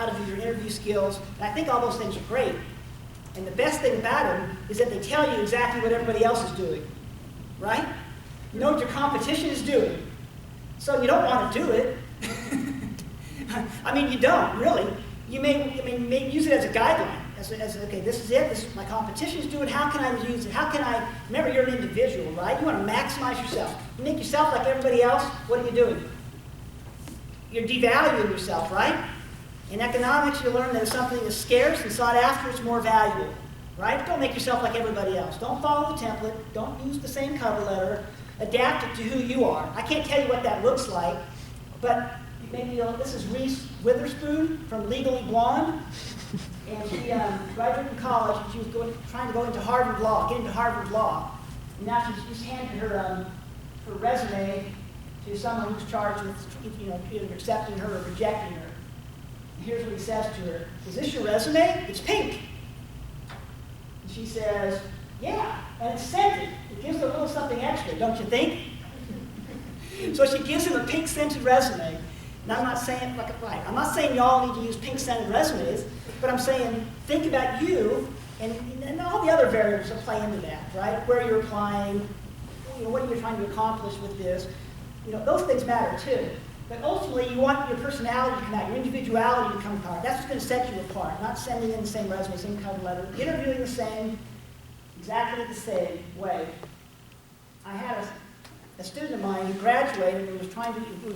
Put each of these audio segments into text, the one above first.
how to do your interview skills. And I think all those things are great. And the best thing about them is that they tell you exactly what everybody else is doing, right? You know what your competition is doing. So you don't want to do it. I mean, you don't, really. You may use it as a guideline. Okay, this is it, this is my competition is doing, how can I use it? How can I, remember you're an individual, right? You want to maximize yourself. You make yourself like everybody else, what are you doing? You're devaluing yourself, right? In economics, you learn that if something is scarce and sought after, it's more valuable, right? Don't make yourself like everybody else. Don't follow the template. Don't use the same cover letter. Adapt it to who you are. I can't tell you what that looks like, but maybe this is Reese Witherspoon from Legally Blonde. And she graduated from college, and she was trying to go into Harvard Law, get into Harvard Law. And now she's handed her resume to someone who's charged with either accepting her or rejecting her. And here's what he says to her. Is this your resume? It's pink. And she says, yeah, and it's scented. It gives her a little something extra, don't you think? So she gives him a pink scented resume. And I'm not saying, I'm not saying y'all need to use pink scented resumes, but I'm saying think about you and all the other variables that play into that, right? Where you're applying, what are you trying to accomplish with this? Those things matter too. But ultimately, you want your personality to come out, your individuality to come apart. That's what's going to set you apart, not sending in the same resume, same cover letter, interviewing the same, exactly the same way. I had a student of mine who graduated and was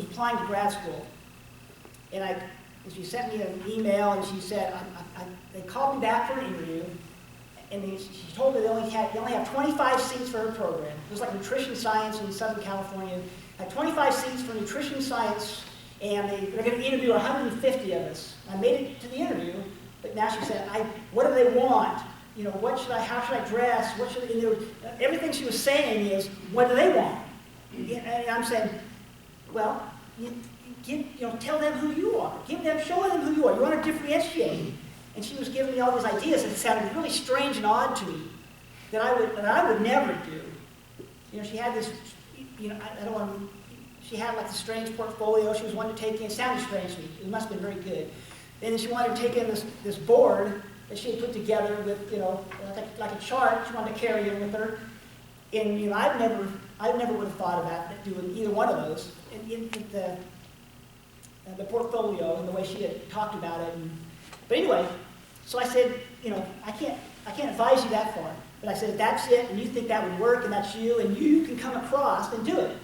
applying to grad school. And she sent me an email and she said, they called me back for an interview, and she told me they only have 25 seats for her program. It was like nutrition science in Southern California. Had 25 seats for nutrition science, and they're going to interview 150 of us. I made it to the interview, but now she said, what do they want? How should I dress? Everything she was saying is, what do they want? And I'm saying, well, tell them who you are. Show them who you are. You want to differentiate. And she was giving me all these ideas that sounded really strange and odd to me that I would never do. She had this, she had like a strange portfolio she was wanting to take in. It sounded strange to me. It must have been very good. And then she wanted to take in this board that she had put together with, like a chart she wanted to carry in with her. And, I never would have thought about doing either one of those in the portfolio and the way she had talked about it. But anyway, so I said, I can't advise you that far. But I said, if that's it, and you think that would work, and that's you, and you can come across and do it.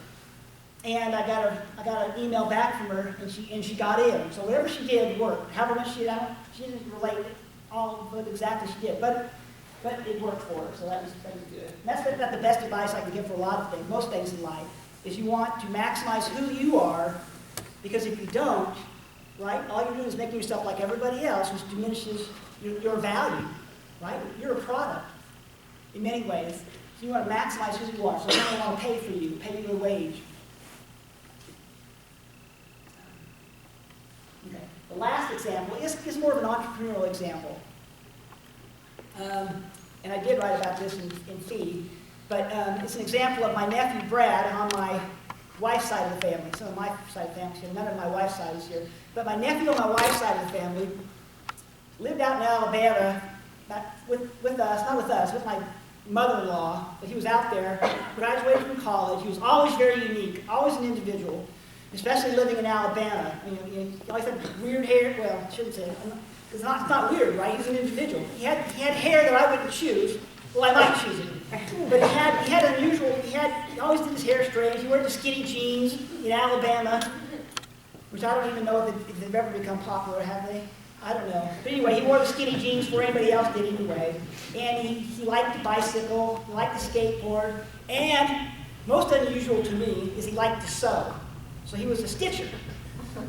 And I got an email back from her, and she got in. So whatever she did worked. However much she didn't relate all of it exactly she did, but it worked for her. So that was good. And that's the best advice I can give for a lot of things, most things in life, is you want to maximize who you are, because if you don't, right, all you're doing is making yourself like everybody else, which diminishes your value, right? You're a product in many ways. So you want to maximize who you are. So they want to pay for you, pay you a wage. Okay. The last example is more of an entrepreneurial example. And I did write about this in Feed, but it's an example of my nephew Brad on my wife's side of the family. Some of my side of the family is here, none of my wife's side is here. But my nephew on my wife's side of the family lived out in Alabama with us, with my mother-in-law, but he was out there, graduated from college. He was always very unique, always an individual, especially living in Alabama. He always had weird hair. Well, I shouldn't say it. It's not weird, right? He's an individual. He had hair that I wouldn't choose. Well, I might choose it. But he had unusual, he always did his hair straight. He wore the skinny jeans in Alabama, which I don't even know if they've ever become popular, have they? I don't know. But anyway, he wore the skinny jeans before anybody else did anyway. And he liked to bicycle, he liked to skateboard, and most unusual to me is he liked to sew. So he was a stitcher.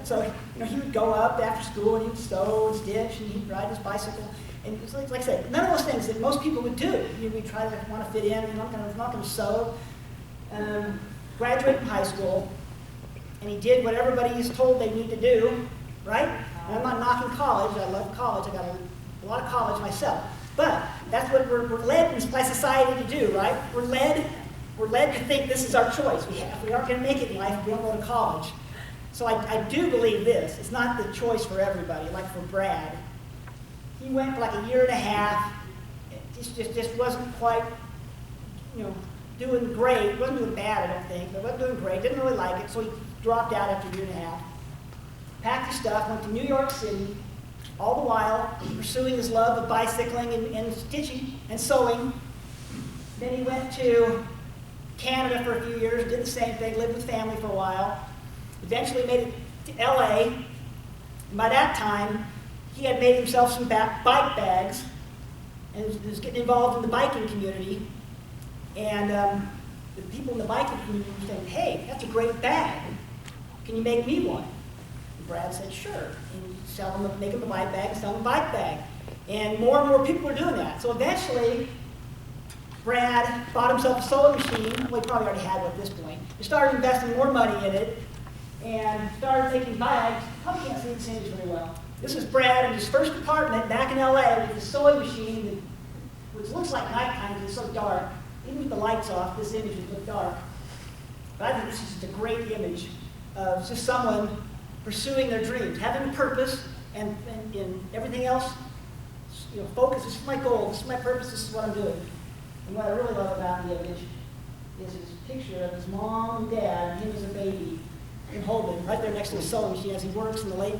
So he would go up after school and he would sew and stitch and he'd ride his bicycle. And it's like I said, none of those things that most people would do. We try to want to fit in, I'm not going to sew. Graduated from high school, and he did what everybody is told they need to do, right? And I'm not knocking college. I love college. I got a lot of college myself. But that's what we're led by society to do, right? We're led to think this is our choice. If we aren't going to make it in life, we don't go to college. So I do believe this. It's not the choice for everybody, like for Brad. He went for like a year and a half. It just wasn't quite, doing great. He wasn't doing bad, I don't think, but wasn't doing great. Didn't really like it, so he dropped out after a year and a half. Packed his stuff, went to New York City, all the while pursuing his love of bicycling and stitching and sewing. Then he went to Canada for a few years, did the same thing, lived with family for a while. Eventually made it to LA. And by that time, he had made himself some bike bags and was getting involved in the biking community. And the people in the biking community were saying, hey, that's a great bag. Can you make me one? And Brad said, sure. And make him a bike bag and sell him a bike bag. And more people were doing that. So eventually, Brad bought himself a sewing machine. Well, he probably already had one at this point. He started investing more money in it and started making bags. Probably can't see this image very well. This is Brad in his first apartment back in LA with his sewing machine, which looks like nighttime because it's so dark. Even with the lights off, this image would look dark. But I think this is just a great image of just someone pursuing their dreams, having a purpose, and everything else, focus. This is my goal. This is my purpose. This is what I'm doing. And what I really love about the image is his picture of his mom and dad, and him as a baby, and holding right there next to his sewing machine as he works in the late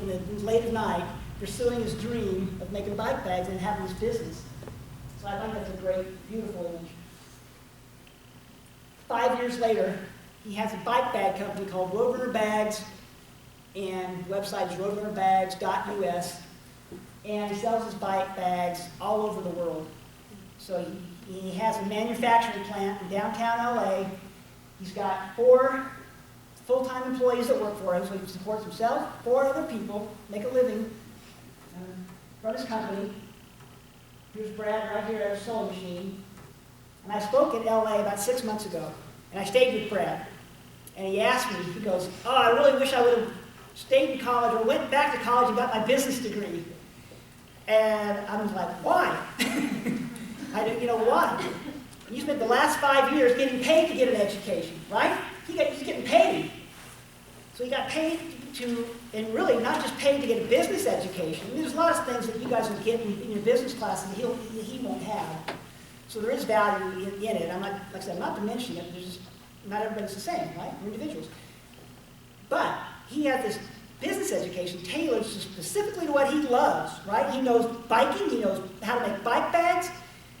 at night, pursuing his dream of making bike bags and having his business. So I think that's a great, beautiful image. 5 years later, he has a bike bag company called Roadrunner Bags, and the website is roadrunnerbags.us, and he sells his bike bags all over the world. So he has a manufacturing plant in downtown LA. He's got 4 full-time employees that work for him, so he supports himself, 4 other people, make a living from his company. Here's Brad right here at a sewing machine. And I spoke in LA about 6 months ago, and I stayed with Brad. And he asked me, he goes, oh, I really wish I would have stayed in college or went back to college and got my business degree. And I was like, why? I didn't, why? You spent the last 5 years getting paid to get an education, right? He's getting paid. So he got paid and really not just paid to get a business education. I mean, there's a lot of things that you guys will get in your business class that he won't have. So there is value in it. I'm not, like I said, I'm not diminishing it. There's just, not everybody's the same, right? We're individuals. But he has this business education tailored specifically to what he loves, right? He knows biking. He knows how to make bike bags.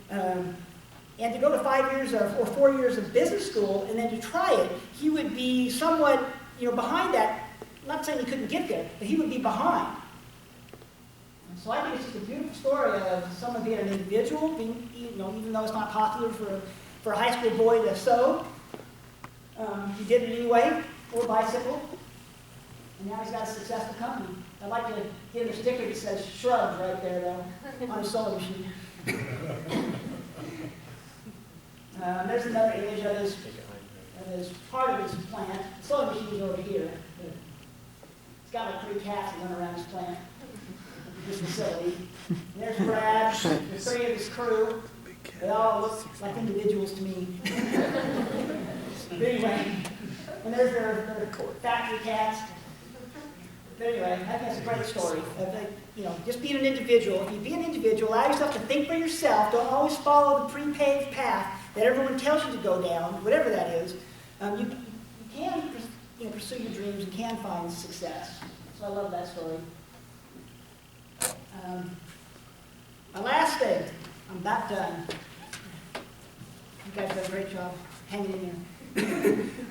And to go to 5 years or 4 years of business school and then to try it, he would be somewhat, behind that. I'm not saying he couldn't get there, but he would be behind. And so I think it's just a beautiful story of someone being an individual, even though it's not popular for a high school boy to sew. He did it anyway, or bicycle. And now he's got a successful company. I'd like to give him a sticker that says "Shrugged" right there, though, on his sewing machine. There's another image of his part of his plant. The sewing machine is over here. It's got like 3 cats that run around his plant, this facility. And there's Brad, there's 3 of his crew. They all look like individuals to me. But anyway, and there's their factory cats. But anyway, I think that's a great story. Just being an individual. If you be an individual, allow yourself to think for yourself. Don't always follow the pre-paved path that everyone tells you to go down, whatever that is. You can pursue your dreams and can find success. So I love that story. My last thing, I'm about done. You guys did a great job hanging in there.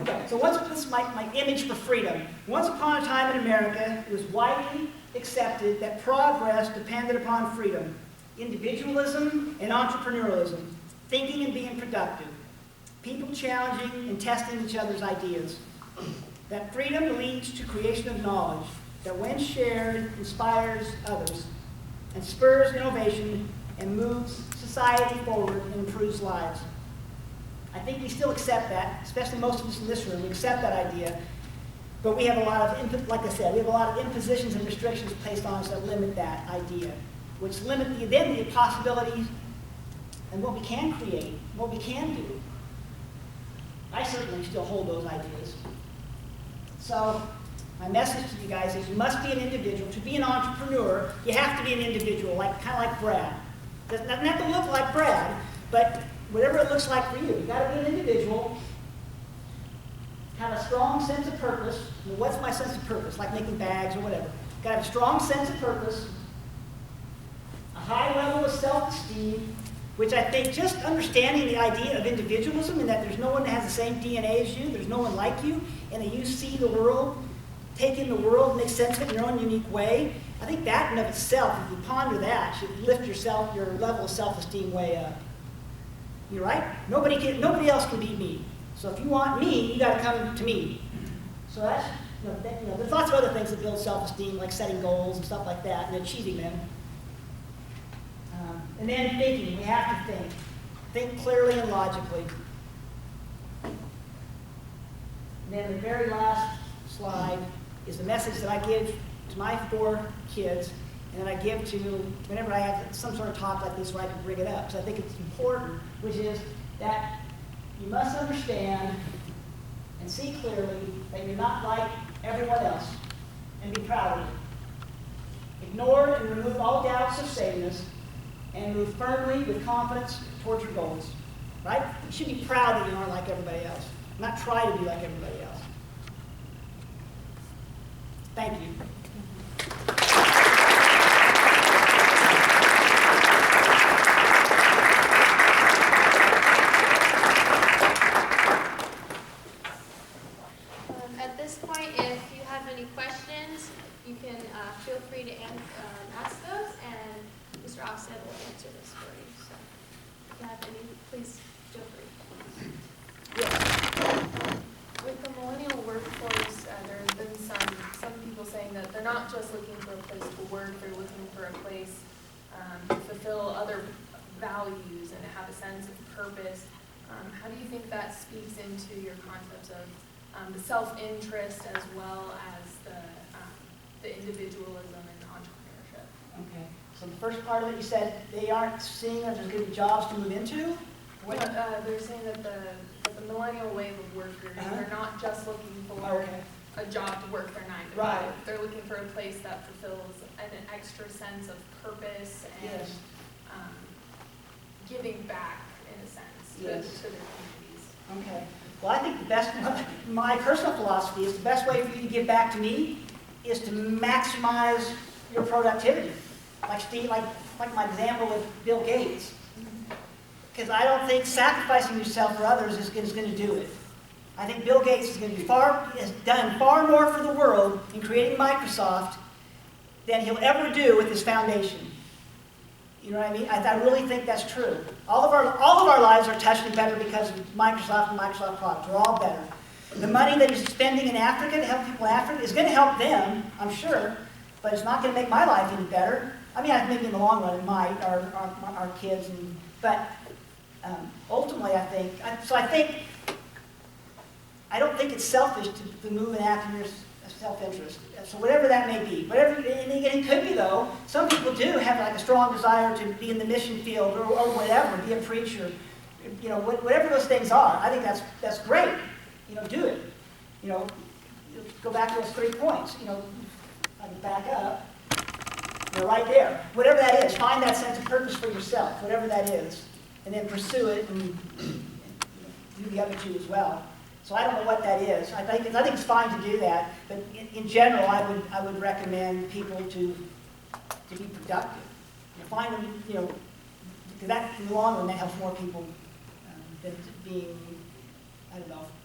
Okay, so this is my image for freedom. Once upon a time in America, it was widely accepted that progress depended upon freedom, individualism and entrepreneurialism, thinking and being productive, people challenging and testing each other's ideas. That freedom leads to creation of knowledge that, when shared, inspires others and spurs innovation and moves society forward and improves lives. I think we still accept that, especially most of us in this room. We accept that idea, but we have a lot of, like I said, we have a lot of impositions and restrictions placed on us that limit that idea, which limit the possibilities and what we can create, what we can do. I certainly still hold those ideas. So My message to you guys is you must be an individual. To be an entrepreneur, you have to be an individual, kind of like Brad. Doesn't have to look like Brad, but whatever it looks like for you. You've got to be an individual, have a strong sense of purpose. Well, what's my sense of purpose? Like making bags or whatever. You've got to have a strong sense of purpose, a high level of self-esteem, which I think just understanding the idea of individualism and that there's no one that has the same DNA as you, there's no one like you, and that you see the world, take in the world, make sense of it in your own unique way. I think that in of itself, if you ponder that, should lift your level of self-esteem way up. You're right? Nobody else can beat me. So if you want me, you got to come to me. So that's, there's lots of other things that build self-esteem, like setting goals and stuff like that, and achieving them. And then thinking, we have to think. Think clearly and logically. And then the very last slide is the message that I give to my 4 kids, and that I give to whenever I have some sort of talk like this where I can bring it up. So I think it's important, which is that you must understand and see clearly that you're not like everyone else, and be proud of it. Ignore and remove all doubts of sameness, and move firmly with confidence towards your goals. Right? You should be proud that you aren't like everybody else, not try to be like everybody else. Thank you. At this point, if you have any questions, you can feel free to ask those, and Mr. Ogstad will answer this for you. So if you have any, please feel free. Yes. With the millennial workforce, there has been some people saying that they're not just looking for a place to work, they're looking for a place to fulfill other values and to have a sense of purpose. How do you think that speaks into your concepts of the self-interest as well as the individualism and entrepreneurship? Okay. So the first part of it, you said they aren't seeing that there's going to be jobs to move into? What? They're saying that the millennial wave of workers, they're not just looking for a job to work their 9 to 5. Right. They're looking for a place that fulfills an extra sense of purpose and Yes. giving back, in a sense, Yes. to their communities. Okay. Well, I think the best, my personal philosophy is the best way for you to give back to me is to maximize your productivity. Like my example with Bill Gates. Because I don't think sacrificing yourself for others is going to do it. I think Bill Gates is going to has done far more for the world in creating Microsoft than he'll ever do with his foundation. You know what I mean? I really think that's true. All of our lives are touched and better because of Microsoft and Microsoft products. We're all better. The money that he's spending in Africa to help people in Africa is going to help them, I'm sure, but it's not going to make my life any better. I mean, maybe in the long run it might, our kids, but ultimately I don't think it's selfish to move and act in your self-interest. So whatever that may be, and it could be though, some people do have like a strong desire to be in the mission field or whatever, be a preacher, whatever those things are. I think that's great. Do it. Go back to those 3 points. I can back up. Right there. Whatever that is, find that sense of purpose for yourself, whatever that is, and then pursue it and do the other 2 as well. So I don't know what that is. I think it's fine to do that, but in general, I would recommend people to be productive. Find them, because that in the long run that helps more people than being,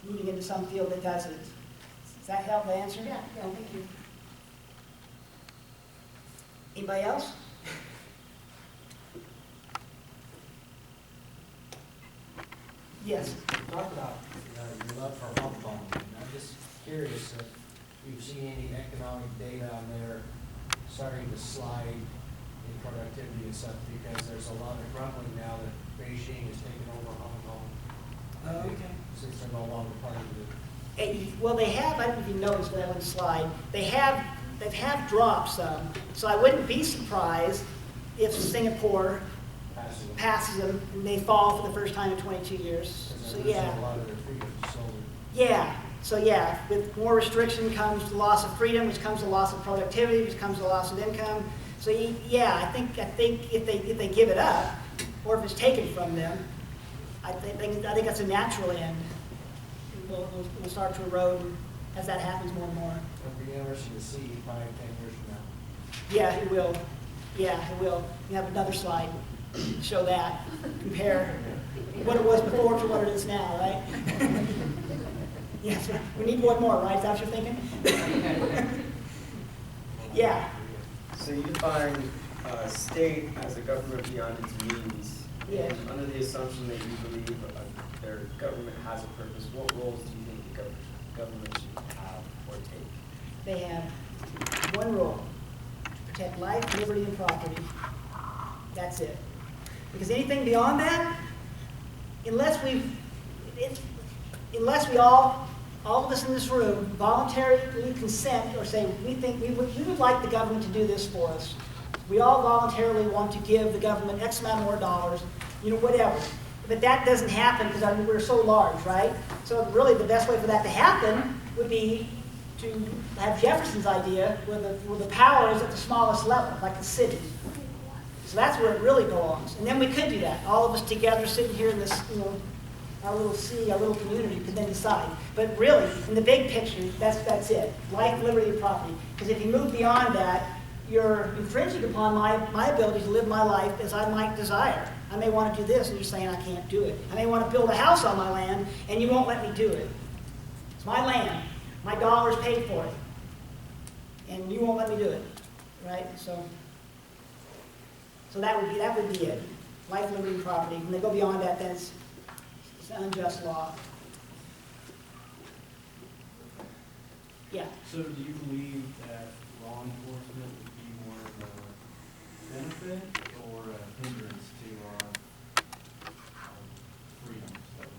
moving into some field that doesn't. Does that help the answer? Yeah, thank you. Anybody else? Yes. Talk about your love for home farming. I'm just curious if you've seen any economic data on there starting to slide in productivity and stuff, because there's a lot of grumbling now that Beijing is taking over Hong Kong. Okay. Since they're no longer part of it. Well, they have. I don't know if you noticed that one slide. They have dropped some. So I wouldn't be surprised if Singapore passes them and they fall for the first time in 22 years. So yeah. A lot of their freedom sold. Yeah, So yeah, with more restriction comes the loss of freedom, which comes the loss of productivity, which comes the loss of income. So yeah, I think if they give it up, or if it's taken from them, I think that's a natural end. We'll start to erode as that happens more and more. Of the University of C 5, 10 years from now. Yeah, it will. Yeah, it will. You have another slide to show that. Compare what it was before to what it is now, right? Yes, we need one more, right? Is that what you're thinking? Yeah. So you define state as a government beyond its means. Yes. And under the assumption that you believe their government has a purpose, what roles do you think the government should have or take? They have one role, to protect life, liberty, and property. That's it. Because anything beyond that, unless we all of us in this room voluntarily consent or say we would like the government to do this for us. We all voluntarily want to give the government X amount more dollars, whatever. But that doesn't happen because we're so large, right? So really the best way for that to happen would be to have Jefferson's idea where the power is at the smallest level, like the city. So that's where it really belongs. And then we could do that. All of us together sitting here in this, our little city, our little community could then decide. But really, in the big picture, that's it. Life, liberty, and property. Because if you move beyond that, you're infringing upon my ability to live my life as I might desire. I may want to do this, and you're saying I can't do it. I may want to build a house on my land, and you won't let me do it. It's my land. My dollars paid for it. And you won't let me do it. Right? So that would be it. Life, liberty, and property. When they go beyond that, then it's an unjust law. Yeah. So do you believe that law enforcement would be more of a benefit or a hindrance to our freedoms that we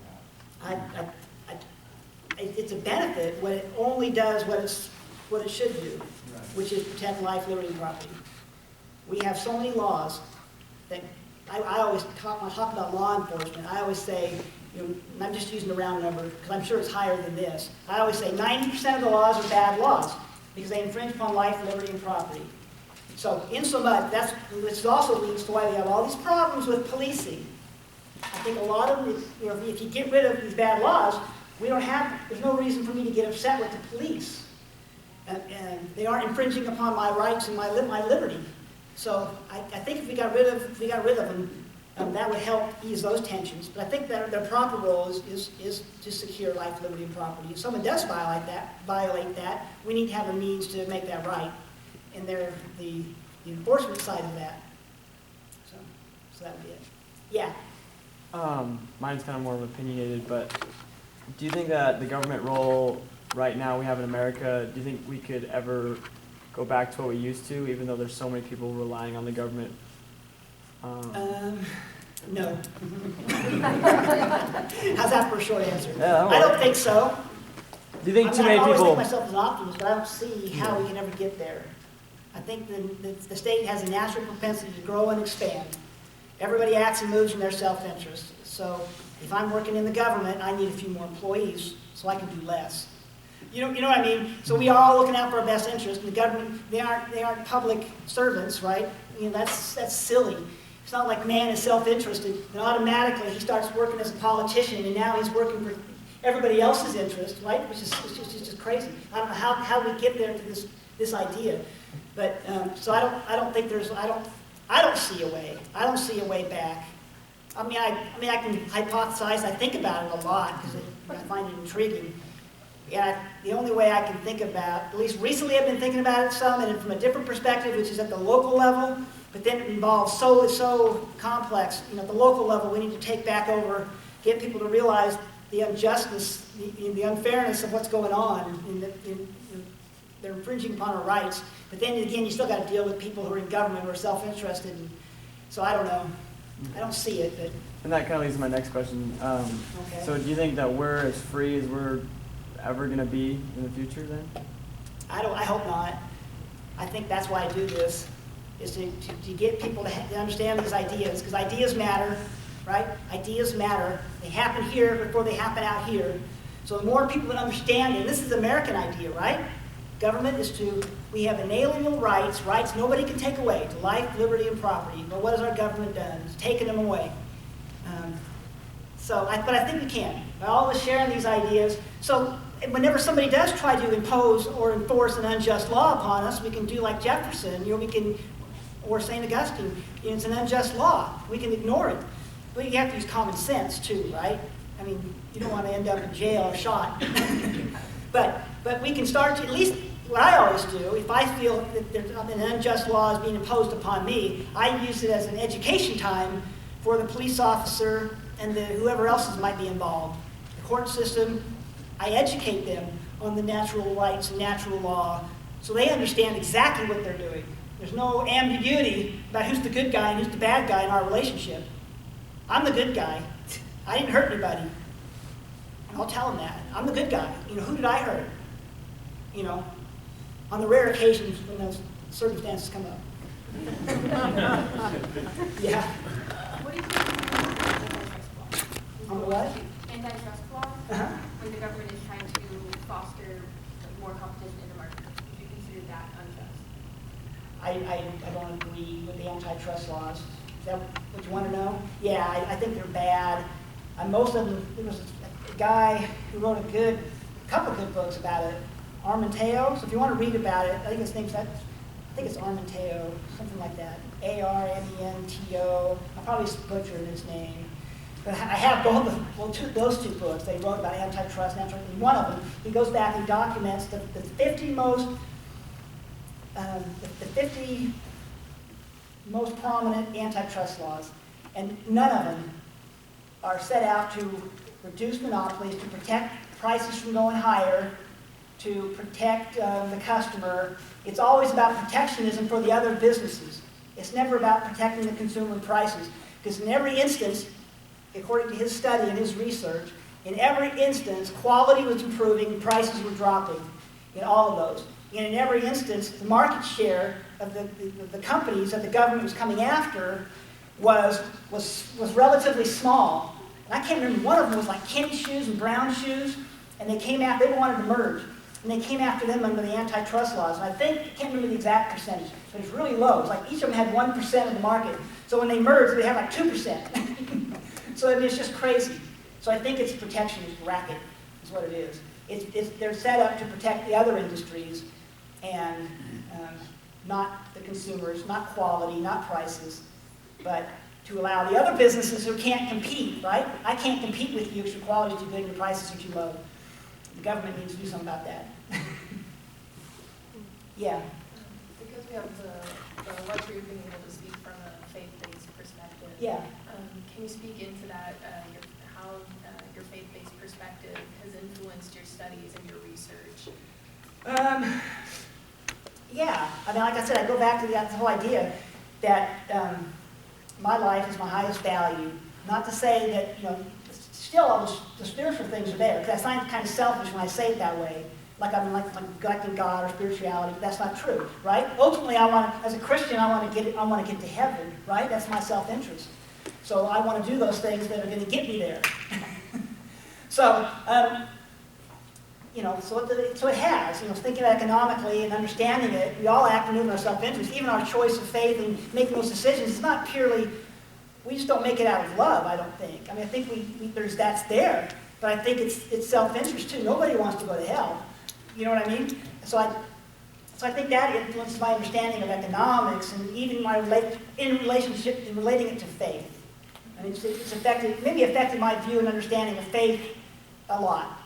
have? It's a benefit when it only does what it should do, Right. which is protect life, liberty, and property. We have so many laws that I always talk, when I talk about law enforcement, I always say, and I'm just using a round number because I'm sure it's higher than this. I always say 90% of the laws are bad laws because they infringe upon life, liberty, and property. So insomuch, this also leads to why we have all these problems with policing. I think a lot of them, if you get rid of these bad laws, there's no reason for me to get upset with the police. And they aren't infringing upon my rights and my liberty. So I think if we got rid of them, that would help ease those tensions. But I think that their proper role is to secure life, liberty, and property. If someone does violate that, we need to have a means to make that right. And they're the enforcement side of that. So that would be it. Yeah. Mine's kind of more opinionated, but do you think that the government role right now we have in America, do you think we could ever go back to what we used to, even though there's so many people relying on the government? No. How's that for a short answer? Yeah, I don't think so. Do you think too many I always people? think myself as an optimist, but I don't see how we can ever get there. I think the state has a natural propensity to grow and expand. Everybody acts and moves in their self-interest. So if I'm working in the government, I need a few more employees so I can do less. You know what I mean? So we are all looking out for our best interest. And the government, they aren't public servants, right? That's silly. It's not like man is self-interested and automatically he starts working as a politician and now he's working for everybody else's interest, right? Which is just crazy. I don't know how we get there to this idea, but so I don't think I don't see a way. I don't see a way back. I can hypothesize. I think about it a lot because I find it intriguing. And the only way I can think about, at least recently I've been thinking about it some, and from a different perspective, which is at the local level, but then it involves so complex. At the local level, we need to take back over, get people to realize the injustice, the unfairness of what's going on. They're infringing upon our rights. But then again, you still got to deal with people who are in government who are self-interested. And so I don't know. I don't see it, but. And that kind of leads to my next question. Okay. So do you think that we're as free as we're ever going to be in the future then? I hope not. I think that's why I do this, is to get people to understand these ideas, because ideas matter, right? Ideas matter. They happen here before they happen out here. So the more people that understand it, this is the American idea, right? Government is we have inalienable rights nobody can take away, to life, liberty, and property. But what has our government done? It's taken them away. But I think we can. By all of us sharing these ideas. So whenever somebody does try to impose or enforce an unjust law upon us, we can do like Jefferson, or St. Augustine. It's an unjust law. We can ignore it. But you have to use common sense too, right? I mean, you don't want to end up in jail or shot. but we can start to, at least what I always do, if I feel that an unjust law is being imposed upon me, I use it as an education time for the police officer and whoever else might be involved. The court system, I educate them on the natural rights and natural law so they understand exactly what they're doing. There's no ambiguity about who's the good guy and who's the bad guy in our relationship. I'm the good guy. I didn't hurt anybody. And I'll tell them that. I'm the good guy. Who did I hurt? On the rare occasions when those circumstances come up. Yeah. What do you think On the what? antitrust law, Uh-huh. when the government is trying to foster more competition in the market? Would you consider that unjust? I don't agree with the antitrust laws. Is that what you want to know? Yeah, I think they're bad. Most of them, there was a guy who wrote a couple good books about it, Armenteo. So if you want to read about it, I think it's Armenteo, something like that. Armento. I'm probably butchering his name. But I have those two books. They wrote about antitrust and antitrust. And one of them, he goes back and documents the 50 most prominent antitrust laws, and none of them are set out to reduce monopolies, to protect prices from going higher, to protect the customer. It's always about protectionism for the other businesses. It's never about protecting the consumer prices, because in every instance, according to his study and his research, in every instance, quality was improving, prices were dropping in all of those. And in every instance, the market share of the companies that the government was coming after was relatively small. And I can't remember, one of them was like Kenny Shoes and Brown Shoes, and they wanted to merge. And they came after them under the antitrust laws. And I can't remember the exact percentage, but it's really low. It's like each of them had 1% of the market. So when they merged, they had like 2%. So I mean, it's just crazy. So I think it's protectionist racket is what it is. They're set up to protect the other industries and not the consumers, not quality, not prices, but to allow the other businesses who can't compete, right? I can't compete with you because your quality is too good and your prices are too low. The government needs to do something about that. Yeah. Because we have the luxury of being able to speak from a faith-based perspective. Yeah. Can you speak into that, how your faith-based perspective has influenced your studies and your research? Yeah. I mean, like I said, I go back to that whole idea that my life is my highest value. Not to say that, still all the spiritual things are there, because I find it kind of selfish when I say it that way. Like I'm like neglecting God or spirituality, but that's not true, right? Ultimately, as a Christian, I want to get to heaven, right? That's my self-interest. So I want to do those things that are going to get me there. So it has, thinking economically and understanding it, we all act and move in our self-interest. Even our choice of faith and making those decisions, it's not purely, we just don't make it out of love, I don't think. I mean, I think that's there, but I think it's self-interest too. Nobody wants to go to hell. You know what I mean? So I think that influences my understanding of economics and even in relating it to faith. I mean, it's affected my view and understanding of faith a lot.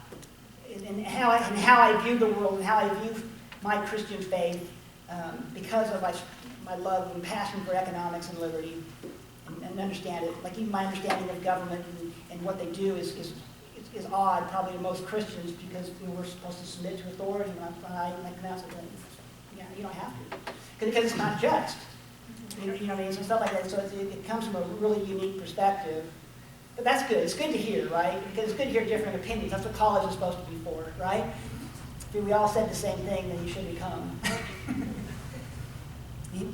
And how I view the world and how I view my Christian faith because of my love and passion for economics and liberty and understand it. Like even my understanding of government and what they do is odd probably to most Christians because we're supposed to submit to authority when I pronounce it. Yeah, you don't have to because it's not just. You know what I mean? So stuff like that. So it comes from a really unique perspective. But that's good. It's good to hear, right? Because it's good to hear different opinions. That's what college is supposed to be for, right? If we all said the same thing, then you shouldn't come.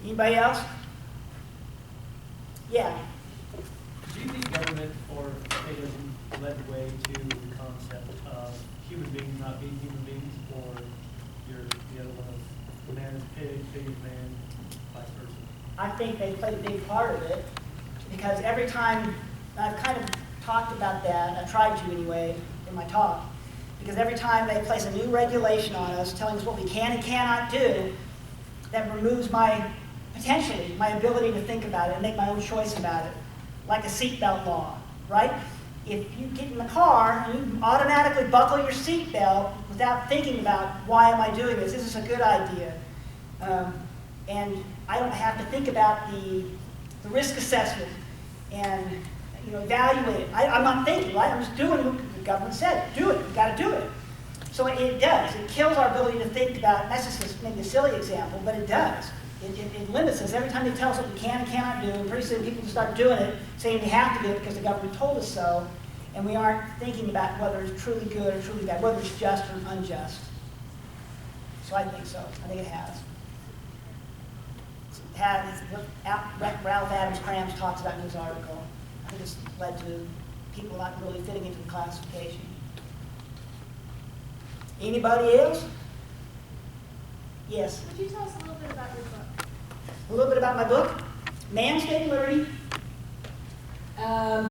Anybody else? Yeah. Do you think government, or maybe led the way to the concept of human beings not being human beings, or the other one of man is pig, pig is man, vice versa? I think they played a big part of it, because every time, I've kind of talked about that, I tried to anyway in my talk, because every time they place a new regulation on us, telling us what we can and cannot do, that removes potentially my ability to think about it and make my own choice about it, like a seatbelt law, right? If you get in the car and you automatically buckle your seatbelt without thinking about, why am I doing this? Is this a good idea? And I don't have to think about the risk assessment and evaluate it. I'm not thinking, right? I'm just doing what the government said. Do it. You've got to do it. So it does. It kills our ability to think about, that's just maybe a silly example, but it does. It limits us. Every time they tell us what we can and cannot do, and pretty soon people just start doing it, saying we have to do it because the government told us so, and we aren't thinking about whether it's truly good or truly bad, whether it's just or unjust. So I think so. I think it has. It's what Ralph Adams Krams talks about in his article. I think it's led to people not really fitting into the classification. Anybody else? Yes. Would you tell us a little bit about your book? A little bit about my book, Man's State of Liberty.